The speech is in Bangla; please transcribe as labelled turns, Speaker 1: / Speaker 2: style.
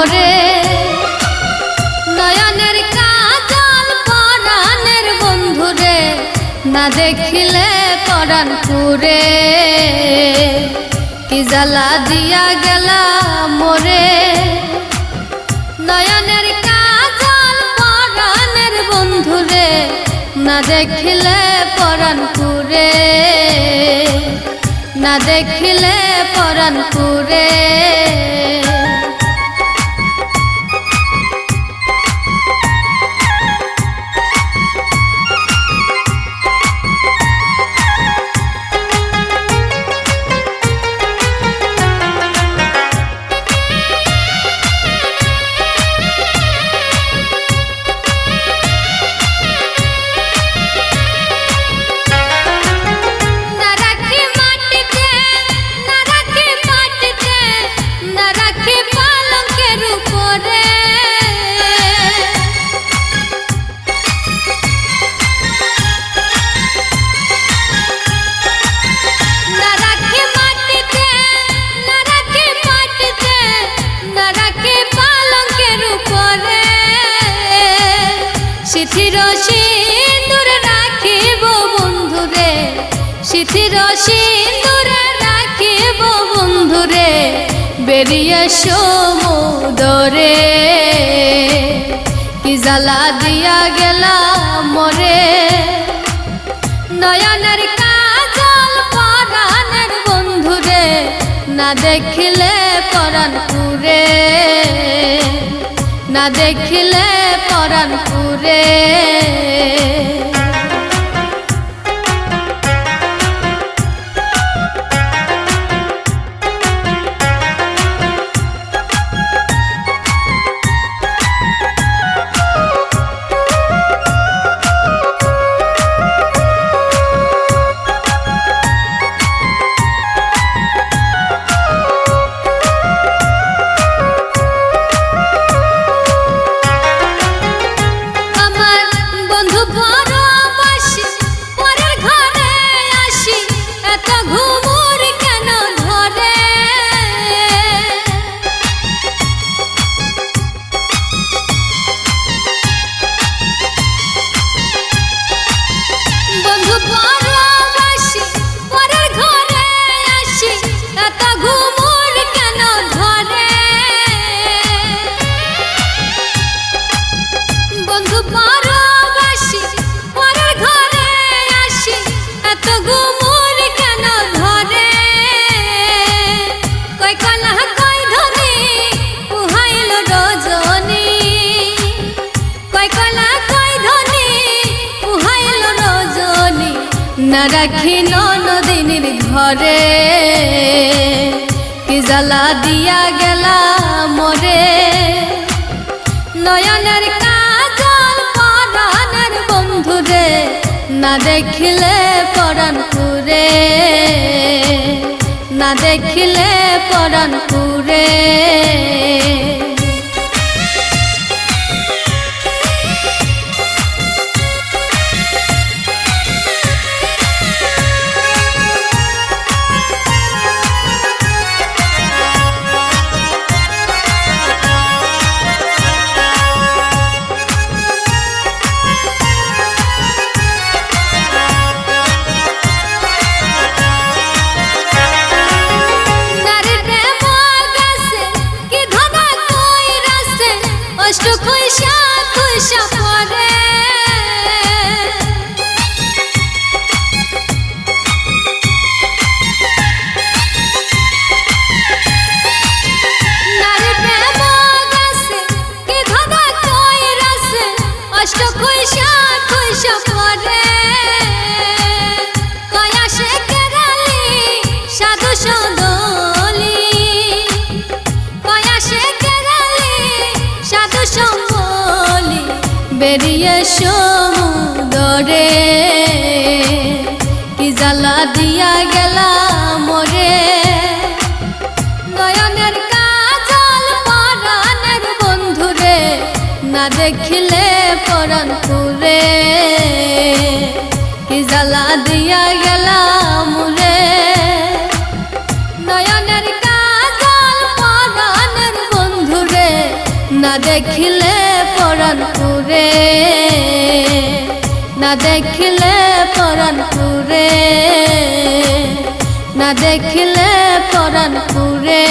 Speaker 1: মোরে নয়নের কাজল পরাণের বন্ধুরে না দেখিলে পরাণ পুরে কি জ্বালা দিয়া গেলা মোরে নয়নের কাজল পরাণের বন্ধুরে না দেখিলে পরাণ পুরে না দেখিলে পরাণ পুরে সিথির সিন্দুর রাখিব বন্ধুরে সিথির সিন্দুর রাখিব বন্ধুরে বেরিয়ে সমুদরে কি জ্বালা দিয়া গেলা মোরে নয়নের কাজল পরাণের বন্ধুরে না দেখিলে পরাণ পুরে না দেখিলে পরাণ পুরে না রাখি ননদিনীর ঘরে কি জ্বালা দিয়া গেলা মোরে নয়নের কাজল পরাণের বন্ধুরে না দেখিলে পরাণ পুরে না দেখিলে পরাণ পুরে বেরিয়ে সমুদরে কি জ্বালা দিয়া গেলা মোরে নয়নের কাজল পরাণের বন্ধুরে না দেখিলে পরাণ পুরে কি জ্বালা দিয়া গেলা মোরে নয়নের কাজল পরাণের বন্ধুরে দেখিলে পরাণ পুরে, না দেখিলে পরাণ পুরে, না দেখিলে পরাণ পুরে।